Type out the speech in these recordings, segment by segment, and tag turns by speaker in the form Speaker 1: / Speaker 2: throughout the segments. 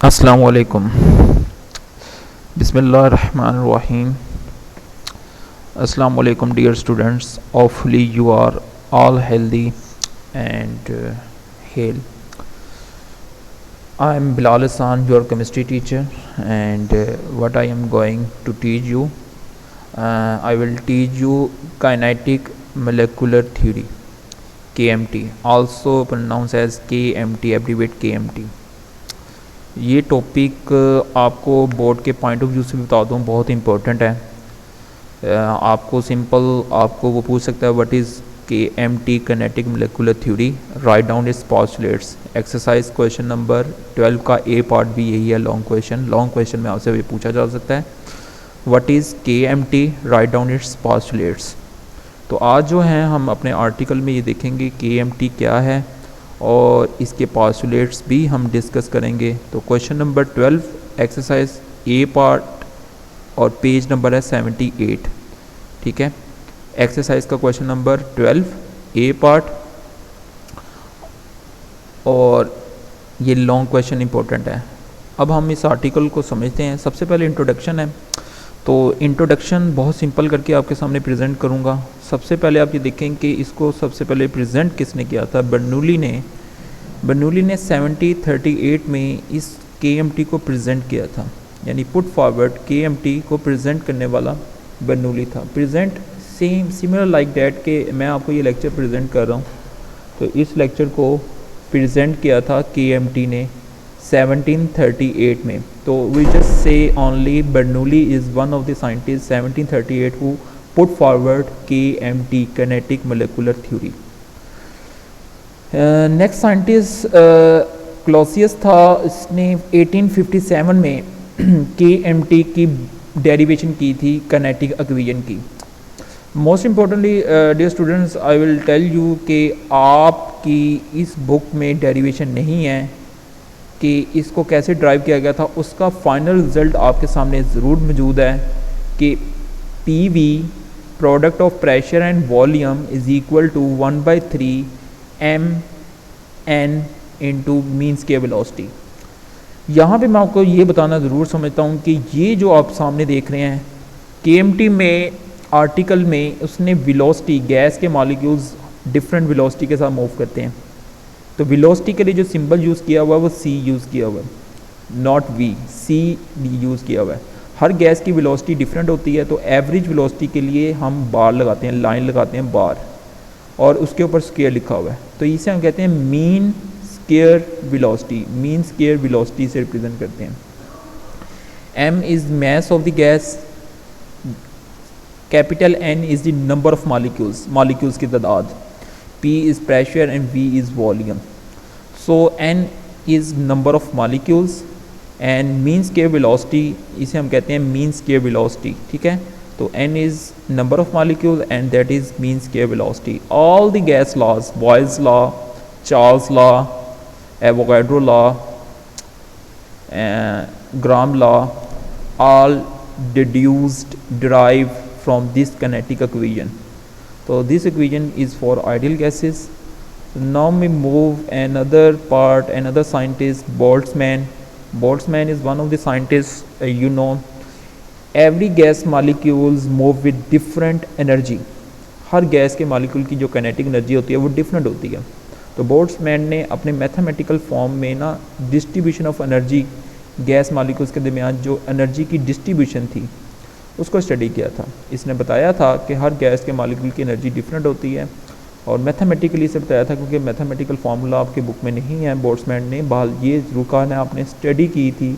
Speaker 1: अस्सलामु अलैकुम बिस्मिल्लाहिर्रहमानिर्रहीम अस्सलामु अलैकुम dear students, hopefully you are all healthy and hale. I am Bilal Hassan, your chemistry teacher, and what I am going to teach you, I will teach you kinetic molecular theory, KMT, also pronounced as KMT, abbreviate KMT. ये topic आपको board के point of view से भी बता दूँ, बहुत important है। आपको सिंपल आपको वो पूछ सकता है what is KMT, kinetic molecular theory, write down it's postulates. Exercise question number 12 का ए पार्ट भी यही है, लॉन्ग क्वेश्चन में आपसे ये पूछा जा सकता है what is KMT, write down it's postulates. तो आज जो है हम अपने आर्टिकल में ये देखेंगे KMT क्या है और इसके पोस्टुलेट्स भी हम डिस्कस करेंगे। तो क्वेश्चन नंबर 12 एक्सरसाइज ए पार्ट और पेज नंबर है 78। ठीक है, एक्सरसाइज का क्वेश्चन नंबर 12 ए पार्ट, और ये लॉन्ग क्वेश्चन इंपॉर्टेंट है। अब हम इस आर्टिकल को समझते हैं। सबसे पहले इंट्रोडक्शन है, तो इंट्रोडक्शन बहुत सिंपल करके आपके सामने प्रेजेंट करूँगा। सबसे पहले आप ये देखें कि इसको सबसे पहले प्रेजेंट किसने किया था। बर्नौली ने 1738 में इस KMT को प्रेजेंट किया था, यानी पुट फॉरवर्ड KMT को प्रेजेंट करने वाला बर्नौली था। Present same similar like that कि मैं आपको ये लेक्चर प्रेजेंट कर रहा हूँ, तो इस लेक्चर को प्रेजेंट किया था KMT ने 1738 में। तो we just say only Bernoulli is one of the scientist 1738 who put forward KMT, kinetic molecular theory. Next scientist Clausius था, इसने 1857 में KMT की डेरिवेशन की थी, किनेटिक इक्वेशन की। Most importantly dear students, I will tell you कि आपकी इस बुक में डेरिवेशन नहीं है कि इसको कैसे ड्राइव किया गया था। उसका फाइनल रिजल्ट आपके सामने ज़रूर मौजूद है कि PV, product of pressure and volume, is equal to 1/3 mn into mean square velocity. यहाँ पे मैं आपको ये बताना ज़रूर समझता हूँ कि ये जो आप सामने देख रहे हैं KMT में आर्टिकल में उसने वेलोसिटी, गैस के मॉलिक्यूल्स डिफरेंट वेलोसिटी के साथ मूव करते हैं, तो वेलोसिटी के लिए जो सिंबल यूज़ किया हुआ है वो C यूज़ किया हुआ है, नॉट V, C यूज़ किया हुआ है। हर गैस की वेलोसिटी डिफरेंट होती है, तो एवरेज वेलोसिटी के लिए हम बार लगाते हैं, लाइन लगाते हैं बार, और उसके ऊपर स्क्वायर लिखा हुआ है, तो इसे हम कहते हैं mean square velocity. Mean square velocity से रिप्रेजेंट करते हैं। M is mass of the gas, capital N is the number of molecules की तादाद, P is pressure and V is volume. So N is number of molecules and mean square velocity, इसे हम कहते हैं mean square velocity. ठीक है, तो N is number of molecules and that is mean square velocity. All the gas laws, Boyle's law, Charles law, Avogadro law, Graham law, all derived from this kinetic equation. So this equation is for ideal gases. Now we move another part, another scientist, Boltzmann. Boltzmann is one of the scientists, you know. Every gas molecules move with different energy. Her gas के molecule की जो kinetic energy होती है वो different होती है। तो Boltzmann ने अपने मैथमेटिकल फॉर्म में ना distribution of energy, gas molecules के दरमियान जो एनर्जी की डिस्ट्रीब्यूशन थी उसको स्टडी किया था। इसने बताया था कि हर गैस के मालिक्यूल की एनर्जी डिफरेंट होती है, और मैथमेटिकली इसे बताया था, क्योंकि मैथमेटिकल फार्मूला आपके बुक में नहीं है। बोल्ट्जमैन ने बहाल ये ज़रूर कहा है आपने स्टडी की थी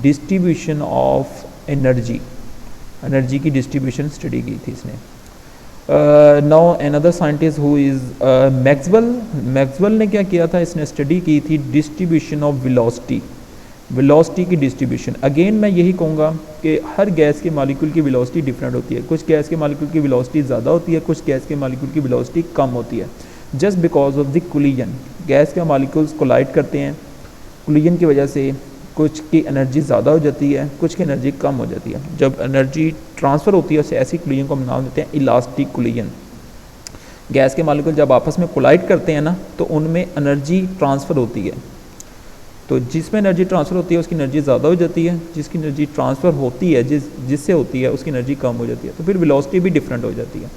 Speaker 1: डिस्ट्रीब्यूशन ऑफ एनर्जी की डिस्ट्रीब्यूशन स्टडी की थी इसने। Now another scientist who is Maxwell ने क्या किया था, इसने स्टडी की थी डिस्ट्रीब्यूशन ऑफ वेलोसिटी की डिस्ट्रीब्यूशन। अगेन मैं यही कहूँगा कि हर गैस के मॉलिक्यूल की वेलोसिटी डिफरेंट होती है। कुछ गैस के मॉलिक्यूल की वेलोसिटी ज़्यादा होती है, कुछ गैस के मॉलिक्यूल की वेलोसिटी कम होती है, just because of the collision. Gas के मॉलिक्यूल्स कोलाइड करते हैं, कोलिजन की वजह से कुछ की एनर्जी ज़्यादा हो जाती है, कुछ की एनर्जी कम हो जाती है। जब एनर्जी ट्रांसफ़र होती है उसे ऐसी कोलिजन को हम नाम देते हैं इलास्टिक कोलिजन। गैस के मॉलिक्यूल जब आपस में कोलाइड करते हैं ना, तो उनमें एनर्जी ट्रांसफ़र होती है। तो जिसमें एनर्जी ट्रांसफ़र होती है उसकी एनर्जी ज़्यादा हो जाती है, जिसकी एनर्जी ट्रांसफ़र होती है जिससे होती है उसकी एनर्जी कम हो जाती है, तो फिर वेलोसिटी भी डिफरेंट हो जाती है।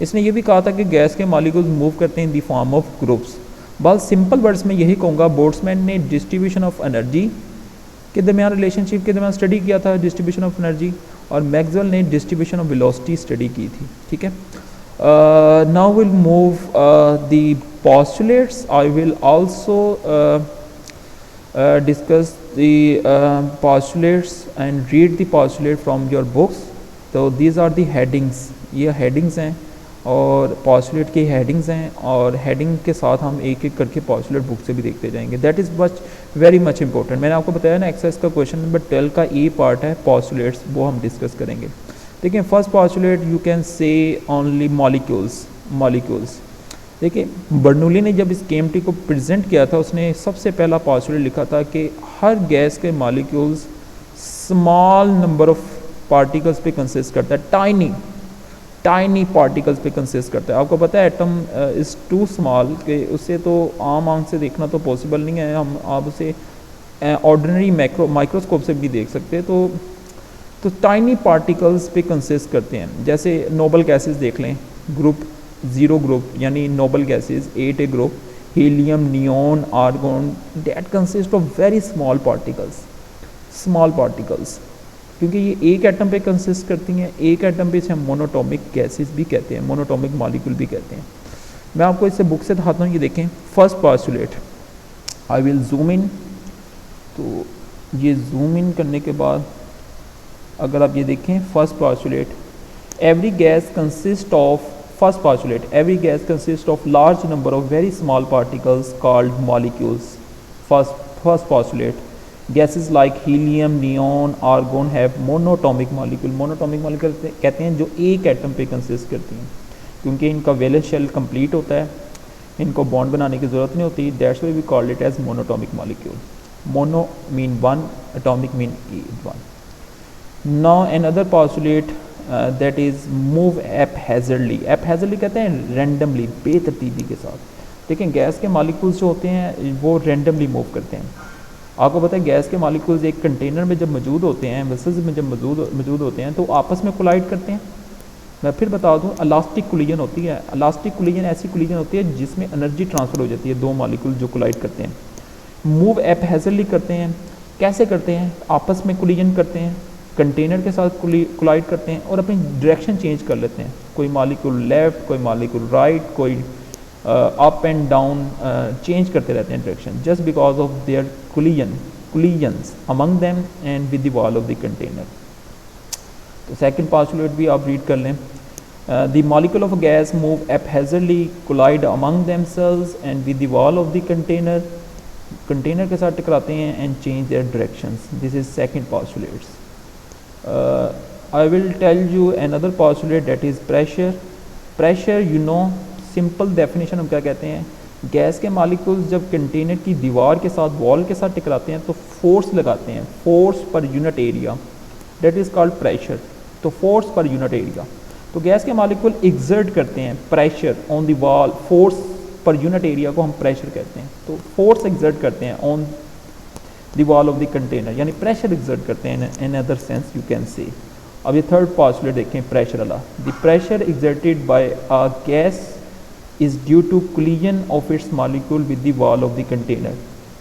Speaker 1: इसने ये भी कहा था कि गैस के मॉलिक्यूल्स मूव करते हैं in the form of groups. बहुत सिंपल वर्ड्स में यही कहूँगा, बोल्ट्जमैन ने डिस्ट्रीब्यूशन ऑफ एनर्जी के दरमियान रिलेशनशिप के दरमियान स्टडी किया था, डिस्ट्रीब्यूशन ऑफ एनर्जी, और मैक्सवेल ने डिस्ट्रीब्यूशन ऑफ वेलोसिटी स्टडी की थी। ठीक है, now will move the postulates. I will also discuss the postulates and read the postulate from your books. तो these are the headings, ये headings हैं और postulate की headings हैं, और heading के साथ हम एक एक करके postulate बुक से भी देखते जाएंगे। That is much very much important। मैंने आपको बताया ना एक्सरसाइज का क्वेश्चन नंबर 12 का ए पार्ट है postulates, वो हम डिस्कस करेंगे। देखिए first postulate you can say only molecules। देखिए बर्नौली ने जब इस KMT को प्रेजेंट किया था उसने सबसे पहला पॉस्टुलेट लिखा था कि हर गैस के molecules small number of particles पे कंसिस्ट करता है, टाइनी पार्टिकल्स पे कंसिस्ट करता है। आपको पता है एटम इज़ टू स्मॉल कि उससे तो आम आंख से देखना तो पॉसिबल नहीं है, हम आप उसे ऑर्डिनरी माइक्रोस्कोप से भी देख सकते हैं। तो टाइनी पार्टिकल्स पे कंसिस्ट करते हैं। जैसे नोबल गैसेस देख लें, ग्रुप 0 ग्रुप यानी noble gases 8 group, helium, neon, argon, that consist of very small particles, क्योंकि ये एक एटम पे कंसिस्ट करती हैं। एक एटम पे इसे हम मोनोटॉमिक गैसेस भी कहते हैं, मोनोटॉमिक मॉलिक्यूल भी कहते हैं। मैं आपको इससे बुक से दिखाता हूँ, ये देखें first postulate. I will zoom in, तो ये जूम इन करने के बाद अगर आप ये देखें first postulate, every gas consist of First postulate, every gas consists of large number of very small particles called molecules. First postulate, gases like helium, neon, argon have monatomic molecule. Monatomic molecule कहते हैं जो एक atom पे consist करती हैं, क्योंकि इनका valence shell complete होता है, इनको बॉन्ड बनाने की ज़रूरत नहीं होती। That's why we called it as monoatomic molecule. Mono mean one, atomic mean one. Now another postulate that is move hazardly. Hazardly कहते हैं रैंडमली, बेतरतीबी के साथ। लेकिन गैस के मॉलिक्यूल्स जो होते हैं वो रैंडमली मूव करते हैं। आपको पता है गैस के मॉलिक्यूल्स एक कंटेनर में जब मौजूद होते हैं, वेसल्स में जब मौजूद होते हैं तो आपस में कोलाइड करते हैं। मैं फिर बता दूं, इलास्टिक कोलिजन होती है। इलास्टिक कोलिजन ऐसी कोलिजन होती है जिसमें एनर्जी ट्रांसफ़र हो जाती है, दो मॉलिक्यूल जो कोलाइड करते हैं। मूव हैज़र्डली करते हैं। कैसे करते हैं? आपस में कोलिजन करते हैं, कंटेनर के साथ कोलाइड करते हैं और अपनी डायरेक्शन चेंज कर लेते हैं। कोई मॉलिक्यूल लेफ़्ट, कोई मॉलिक्यूल राइट, कोई अप एंड डाउन चेंज करते रहते हैं direction, just because of their collisions among them and with the wall of the container. तो सेकंड पॉस्टुलेट भी आप रीड कर लें, the molecule of gas move hazardly, collide among themselves and with the wall of the container, container के साथ टकराते हैं and change their directions. This is second postulates. I will tell you another postulate, that is pressure you know, simple definition हम क्या कहते हैं, gas के molecules जब कंटेनर की दीवार के साथ, वॉल के साथ टकराते हैं तो फोर्स लगाते हैं, force per unit area, that is called pressure। तो फोर्स पर यूनिट एरिया, तो गैस के मॉलिक्यूल एक्सर्ट करते हैं pressure on the wall, force per unit area को हम प्रेशर कहते हैं। तो फोर्स एक्सर्ट करते हैं on the wall of the container, यानी प्रेशर एक्सर्ट करते हैं in other sense you can say. अब ये थर्ड पॉस्टुलेट देखें, प्रेशर वाला। The pressure exerted by a gas is due to collision of its molecule with the wall of the container.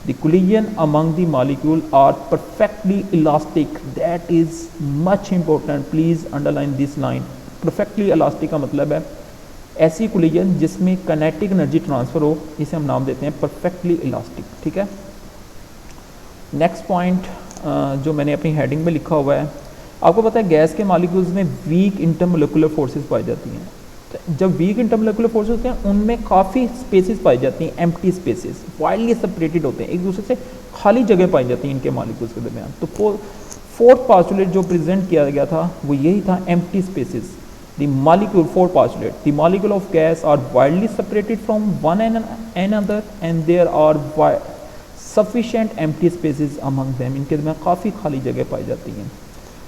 Speaker 1: The collision among the molecule are perfectly elastic, that is much important, please underline this line. Perfectly elastic का मतलब है ऐसी collision जिसमें kinetic energy transfer हो, इसे हम नाम देते हैं परफेक्टली इलास्टिक। ठीक है, नेक्स्ट पॉइंट जो मैंने अपनी हेडिंग में लिखा हुआ है, आपको पता है गैस के मॉलिक्यूल्स में वीक इंटरमोलिकुलर फोर्सेस पाई जाती हैं। तो जब वीक इंटरमोलिकुलर फोर्सेस होते हैं उनमें काफ़ी स्पेसेस पाई जाती हैं, एम्प्टी स्पेसेस, वाइडली सेपरेटेड होते हैं, एक दूसरे से खाली जगह पाई जाती है इनके मॉलिक्यूल्स के दरमियान। तो फोर्थ पॉस्टुलेट जो प्रेजेंट किया गया था वो यही था, empty spaces. The molecule, fourth postulate, the molecule of gas are widely separated from one and other and there are sufficient empty spaces among them, इनके दरमियान काफ़ी खाली जगह पाई जाती हैं।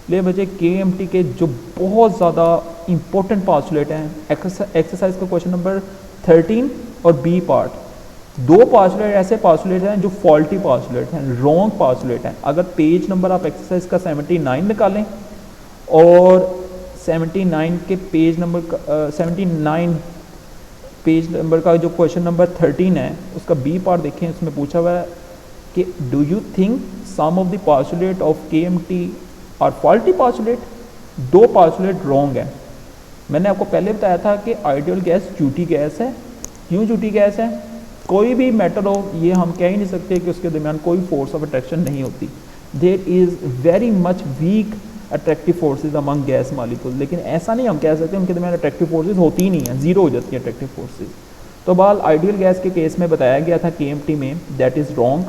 Speaker 1: ले बजे KMT के जो बहुत ज़्यादा इंपॉर्टेंट पॉस्टुलेट हैं, एक्सरसाइज का क्वेश्चन नंबर 13 और बी पार्ट, दो पास्टुलेट ऐसे पास्टुलेट हैं जो फॉल्टी पास्टुलेट हैं, रॉन्ग पास्टुलेट हैं। अगर पेज नंबर आप एक्सरसाइज का 79 निकालें और 79 के पेज नंबर 79 पेज नंबर का जो क्वेश्चन नंबर 13 है उसका बी पार्ट देखें, उसमें पूछा हुआ है कि do you think some of the postulate of KMT are faulty postulate. दो पास्टुलेट रॉन्ग है। मैंने आपको पहले बताया था कि आइडियल गैस झूठी गैस है। क्यों झूठी गैस है? कोई भी मैटर हो, ये हम कह ही नहीं सकते कि उसके दरमियान कोई फोर्स ऑफ अट्रैक्शन नहीं होती। There is very much weak attractive forces among gas molecule, लेकिन ऐसा नहीं हम कह सकते उनके दरमियान अट्रैक्टिव फोर्सेज होती ही नहीं है, जीरो हो जाती है अट्रैक्टिव फोर्सेज। तो बाल आइडियल गैस के केस में बताया गया था KMT में, दैट इज़ रॉन्ग,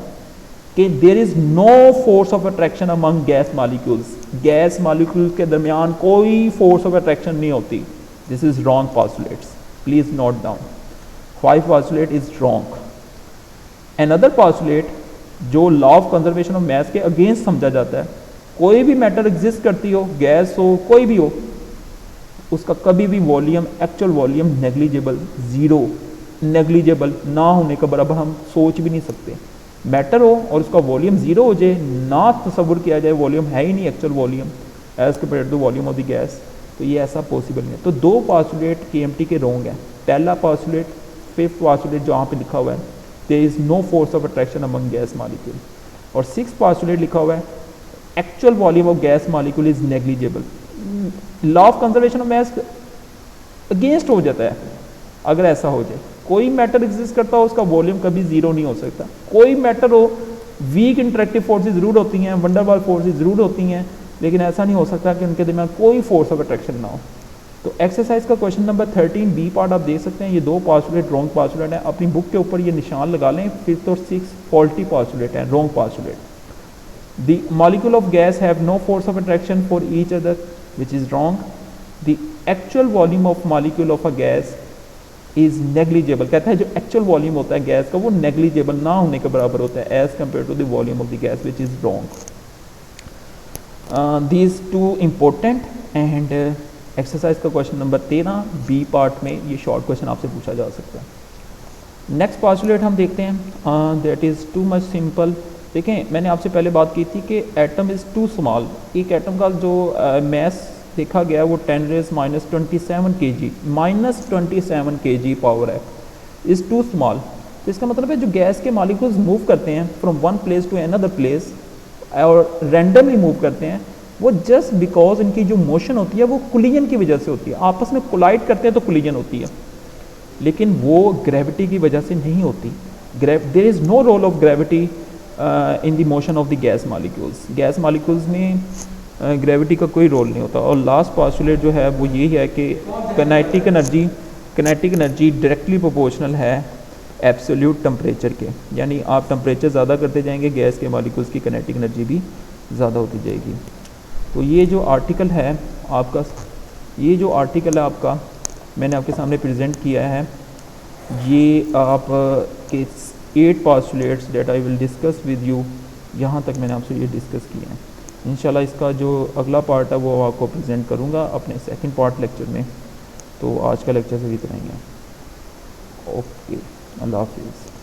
Speaker 1: कि there is no force of attraction among gas molecules. Gas molecules के दरमियान कोई फोर्स ऑफ अट्रैक्शन नहीं होती। This is wrong postulates, please note down. 5 postulate is wrong. Another postulate जो law of conservation of mass के against समझा जाता है, कोई भी मैटर एग्जिस्ट करती हो, गैस हो, कोई भी हो, उसका कभी भी volume, actual volume negligible, zero, negligible ना होने का बराबर हम सोच भी नहीं सकते। मैटर हो और उसका वॉल्यूम जीरो हो जाए, ना तस्वुर किया जाए वॉल्यूम है ही नहीं actual volume as compare to volume of the gas, तो ये ऐसा पॉसिबल नहीं है। तो दो पास्टुलेट KMT के रॉन्ग है। पहला पास्टुलेट, 5th पास्टुलेट जहाँ पे लिखा हुआ है there is no force of attraction among gas molecule, और 6th पास्टुलेट लिखा हुआ है actual volume of gas molecule is negligible. Law of conservation of mass against हो जाता है अगर ऐसा हो जाए। कोई मैटर एग्जिस्ट करता हो उसका वॉल्यूम कभी जीरो नहीं हो सकता। कोई मैटर हो, वीक इंटरेक्टिव फोर्सेज जरूर होती हैं, वंडरवाल फोर्सेज जरूर होती हैं, लेकिन ऐसा नहीं हो सकता कि उनके दरमियान कोई फोर्स ऑफ अट्रैक्शन ना हो। तो एक्सरसाइज का क्वेश्चन नंबर 13 बी पार्ट आप देख सकते हैं, ये दो पास्टुलेट रॉन्ग पास्टुलेट है। अपनी बुक के ऊपर ये निशान लगा लें। 5th और 6th फॉल्टी पास्टुलेट है, wrong postulate. The molecule of gas have no force of attraction for each other, which is wrong. The actual volume of molecule of a gas is negligible. कहता है जो actual volume होता है gas का वो negligible ना होने के बराबर होता है as compared to the volume of the gas, which is wrong. These two important and exercise का क्वेश्चन नंबर 13 बी पार्ट में ये शॉर्ट क्वेश्चन आपसे पूछा जा सकता है। नेक्स्ट पास्टुलेट हम देखते हैं, that is too much simple. देखें, मैंने आपसे पहले बात की थी कि एटम इज़ टू स्मॉल। एक एटम का जो मैस देखा गया वो 10⁻27 kg, -27 kg पावर है, इज़ टू स्मॉल। तो इसका मतलब है जो गैस के मॉलिक्यूल्स मूव करते हैं from one place to another place और रैंडमली मूव करते हैं, वो जस्ट बिकॉज इनकी जो मोशन होती है वो कोलिजन की वजह से होती है। आपस में कोलाइड करते हैं तो कोलिजन होती है, लेकिन वो ग्रेविटी की वजह से नहीं होती। There is no role of gravity in the motion of the gas molecules. Gas molecules में ग्रेविटी का कोई रोल नहीं होता। और लास्ट पास्टुलेट जो है वो यही है कि काइनेटिक एनर्जी डायरेक्टली प्रोपोर्शनल है एब्सोल्यूट टेम्परेचर के, यानी आप टेम्परेचर ज़्यादा करते जाएंगे गैस के मॉलिक्यूल्स की काइनेटिक एनर्जी भी ज़्यादा होती जाएगी। तो ये जो आर्टिकल है आपका, मैंने आपके सामने प्रेजेंट किया है, ये आप के 8 postulates that I will discuss with you, यहाँ तक मैंने आपसे ये डिस्कस किया है। इंशाल्लाह इसका जो अगला पार्ट है वो आपको प्रेजेंट करूँगा अपने सेकंड पार्ट लेक्चर में। तो आज का लेक्चर से इतना ही है। ओके, अल्लाह हाफिज़।